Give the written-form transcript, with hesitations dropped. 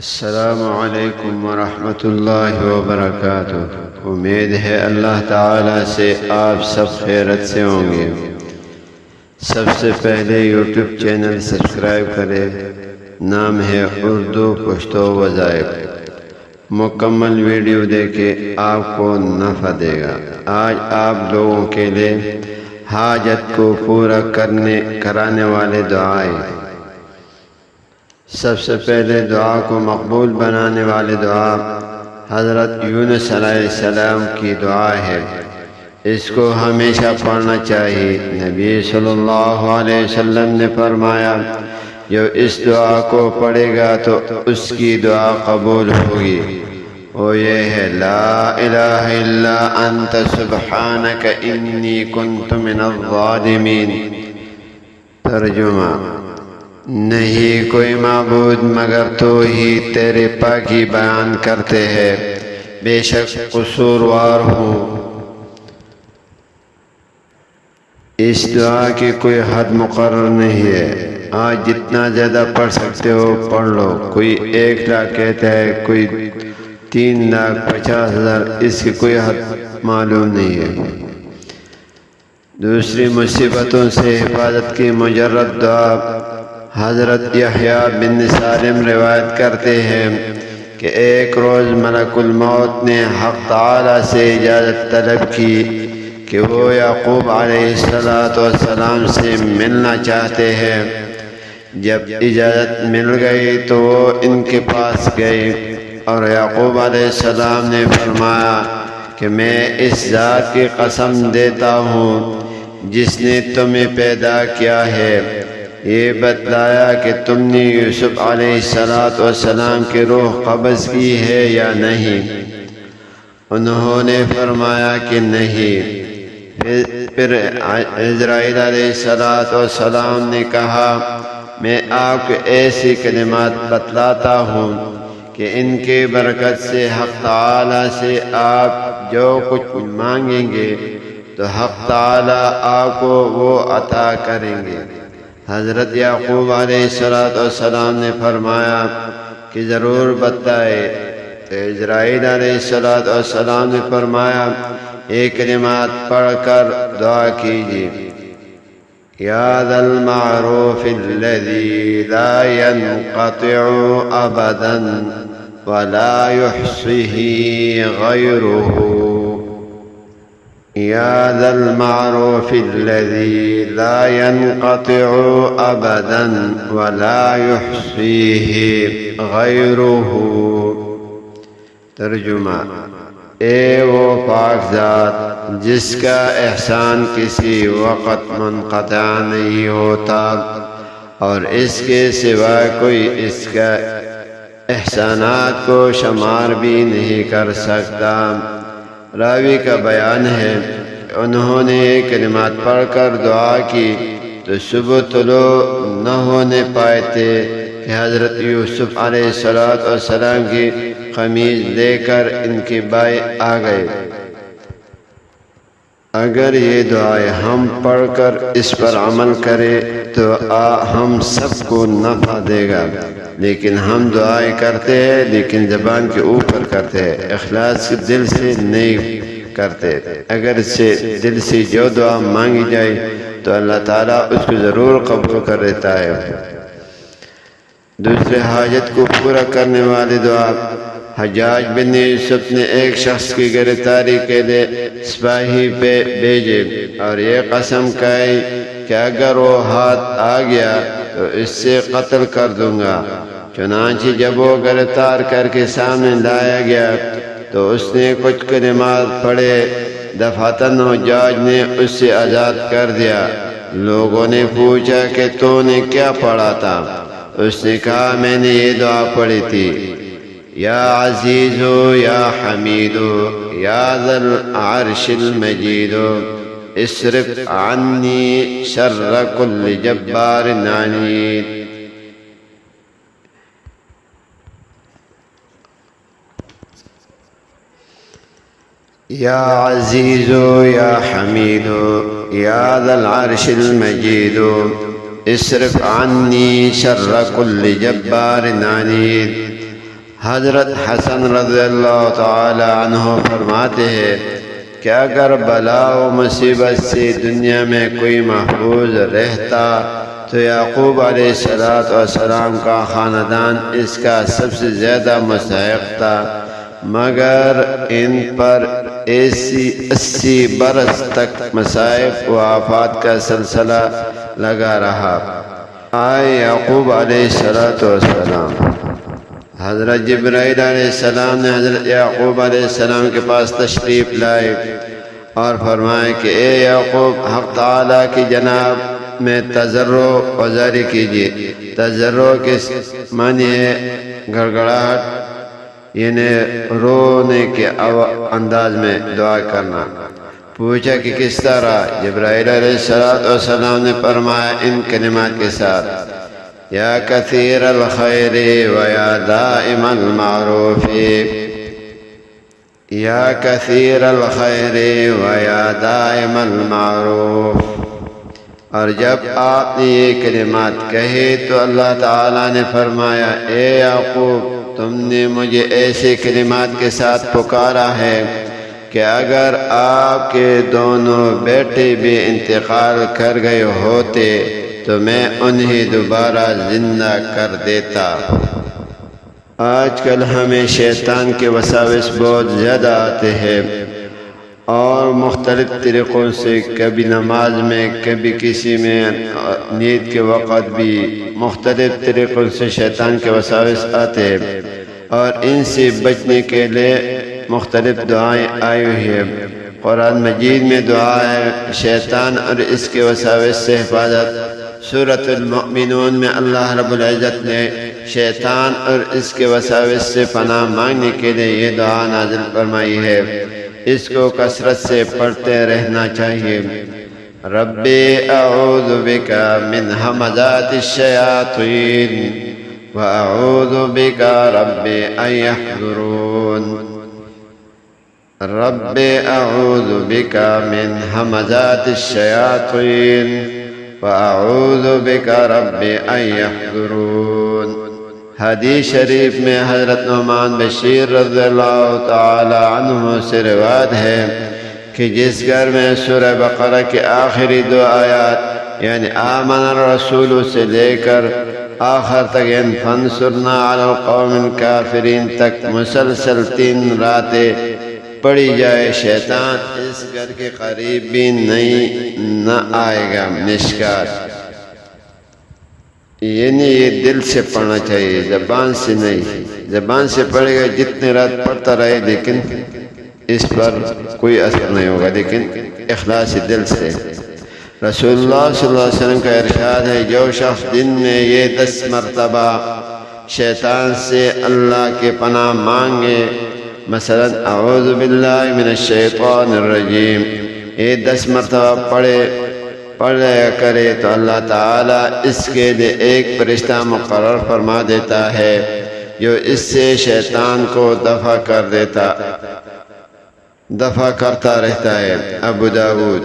السلام علیکم ورحمۃ اللہ وبرکاتہ۔ امید ہے اللہ تعالیٰ سے آپ سب خیرت سے ہوں گے۔ سب سے پہلے یوٹیوب چینل سبسکرائب کرے، نام ہے اردو پشتو وظائف۔ مکمل ویڈیو دیکھے آپ کو نفع دے گا۔ آج آپ لوگوں کے لیے حاجت کو پورا کرانے والے دعائیں۔ سب سے پہلے دعا کو مقبول بنانے والے دعا حضرت یونس علیہ السلام کی دعا ہے۔ اس کو ہمیشہ پڑھنا چاہیے۔ نبی صلی اللہ علیہ وسلم نے فرمایا، جو اس دعا کو پڑھے گا تو اس کی دعا قبول ہوگی۔ وہ یہ ہے، لا الہ الا انت سبحانک انی کنت من الظالمین۔ ترجمہ: نہیں کوئی معبود مگر تو ہی، تیرے پاکی بیان کرتے ہیں، بے شک قصوروار ہوں۔ اس دعا کی کوئی حد مقرر نہیں ہے، آج جتنا زیادہ پڑھ سکتے ہو پڑھ لو۔ کوئی 1 لاکھ کہتا ہے، کوئی 3,50,000، اس کی کوئی حد معلوم نہیں ہے۔ دوسری مصیبتوں سے حفاظت کی مجرد دعا حضرت یحییٰ بن سالم روایت کرتے ہیں کہ ایک روز ملک الموت نے حق تعالیٰ سے اجازت طلب کی کہ وہ یعقوب علیہ السلام سے ملنا چاہتے ہیں۔ جب اجازت مل گئی تو وہ ان کے پاس گئے اور یعقوب علیہ السلام نے فرمایا کہ میں اس ذات کی قسم دیتا ہوں جس نے تمہیں پیدا کیا ہے، یہ بتلایا کہ تم نے یوسف علیہ السلام کی روح قبض کی ہے یا نہیں؟ انہوں نے فرمایا کہ نہیں۔ پھر عزرائیل علیہ السلام نے کہا، میں آپ کو ایسی کلمات بتلاتا ہوں کہ ان کی برکت سے حق تعالیٰ سے آپ جو کچھ مانگیں گے تو حق تعالیٰ آپ کو وہ عطا کریں گے۔ حضرت یعقوب علیہ السلام نے فرمایا کہ ضرور بتائے۔ تو عزرائیل علیہ السلام نے فرمایا، یہ کلمات پڑھ کر دعا کیجیے، یا ذا المعروف الذی لا ينقطع ابدا ولا يحصیہ غیرہ، یا ذا المعروف الذی لا ينقطع ابدا ولا يحصیہ غیرہ۔ ترجمہ: اے وہ پاک ذات جس کا احسان کسی وقت منقطع نہیں ہوتا اور اس کے سوا کوئی اس کا احسانات کو شمار بھی نہیں کر سکتا۔ راوی کا بیان ہے، انہوں نے یہ کلمات پڑھ کر دعا کی تو صبح طلوع نہ ہونے پائے تھے کہ حضرت یوسف علیہ السلام کی قمیض لے کر ان کے بھائی آ گئے۔ اگر یہ دعائیں ہم پڑھ کر اس پر عمل کریں تو ہم سب کو نفع دے گا۔ لیکن ہم دعائیں کرتے ہیں لیکن زبان کے اوپر کرتے ہیں، اخلاص کے دل سے نہیں کرتے۔ اگر سے دل سے جو دعا مانگی جائے تو اللہ تعالیٰ اس کو ضرور قبول کر لیتا ہے۔ دوسرے حاجت کو پورا کرنے والی دعا حجاج بن یوسف نے ایک شخص کی گرفتاری کے لیے سپاہی پہ بھیجے اور یہ قسم کھائی کہ اگر وہ ہاتھ آ گیا تو اس سے قتل کر دوں گا۔ چنانچہ جب وہ گرفتار کر کے سامنے لایا گیا تو اس نے کچھ کلمات پڑھے، دفعتاً حجاج نے اس سے آزاد کر دیا۔ لوگوں نے پوچھا کہ تو نے کیا پڑھا تھا؟ اس نے کہا، میں نے یہ دعا پڑھی تھی، یا عزیز یا حمید یا ذا العرش المجید اصرف عنی شر کل جبار عنید۔ یا عزیز یا حمید یا ذا العرش المجید اصرف عنی شر کل جبار عنید۔ حضرت حسن رضی اللہ تعالی عنہ فرماتے ہیں کہ اگر بلا و مصیبت سے دنیا میں کوئی محفوظ رہتا تو یعقوب علیہ السلام کا خاندان اس کا سب سے زیادہ مستحق تھا، مگر ان پر 80 برس تک مصائب و آفات کا سلسلہ لگا رہا۔ آئے یعقوب علیہ السلام، حضرت جبرائیل علیہ السلام نے حضرت یعقوب علیہ السلام کے پاس تشریف لائے اور فرمائے کہ اے یعقوب، حق تعالیٰ کی جناب میں تضرع و زاری کیجیے۔ تضرع کے معنی ہے گڑگڑاہٹ، یعنی رونے کے انداز میں دعا کرنا۔ پوچھا کہ کس طرح؟ جبرائیل علیہ السلام نے فرمایا ان کلمات کے ساتھ: یا کثیر الخیر و یا دائم المعروف، یا کثیر الخیر و یا دائم المعروف۔ اور جب آپ نے یہ کلمات کہے تو اللہ تعالیٰ نے فرمایا: اے یعقوب، تم نے مجھے ایسے کلمات کے ساتھ پکارا ہے کہ اگر آپ کے دونوں بیٹے بھی انتقال کر گئے ہوتے تو میں انہیں دوبارہ زندہ کر دیتا۔ آج کل ہمیں شیطان کے وساوس بہت زیادہ آتے ہیں اور مختلف طریقوں سے، کبھی نماز میں، کبھی کسی میں، نیند کے وقت بھی مختلف طریقوں سے شیطان کے وساوس آتے ہیں، اور ان سے بچنے کے لیے مختلف دعائیں آئی ہوئی ہیں۔ قرآن مجید میں دعا ہے شیطان اور اس کے وساوس سے حفاظت۔ سورۃ المؤمنون میں اللہ رب العزت نے شیطان اور اس کے وساوس سے پناہ مانگنے کے لیے یہ دعا نازل فرمائی ہے، اس کو کثرت سے پڑھتے رہنا چاہیے۔ رب اعوذ بک من ہمزات الشیاطین واعوذ بک رب ان یحضرون۔ رب اعوذ بک من ہمزات الشیاطین واعوذ بک رب ان یحضرون۔ حدیث شریف میں حضرت نعمان بشیر رضی اللہ تعالی عنہ سے روایت ہے کہ جس گھر میں سورہ بقرہ کے آخری 2 آیات یعنی آمن الرسول سے لے کر آخر تک یعنی فانصرنا علی القوم الکافرین تک مسلسل 3 راتیں پڑھی جائے، شیطان اس گھر کے قریب بھی نہ آئے گا۔ مشکات، یعنی یہ دل سے پڑھنا چاہیے، زبان سے نہیں۔ زبان سے پڑھے گا، جتنے رات پڑھتا رہے لیکن اس پر کوئی اثر نہیں ہوگا، لیکن اخلاص دل سے۔ رسول اللہ صلی اللہ علیہ وسلم کا ارشاد ہے جو شخص دن میں یہ 10 مرتبہ شیطان سے اللہ کے پناہ مانگے، مثلا اعوذ باللہ من الشیطان الرجیم، یہ 10 مرتبہ پڑھا کرے تو اللہ تعالیٰ اس کے لیے ایک فرشتہ مقرر فرما دیتا ہے جو اس سے شیطان کو دفع کرتا رہتا ہے۔ ابو داؤد۔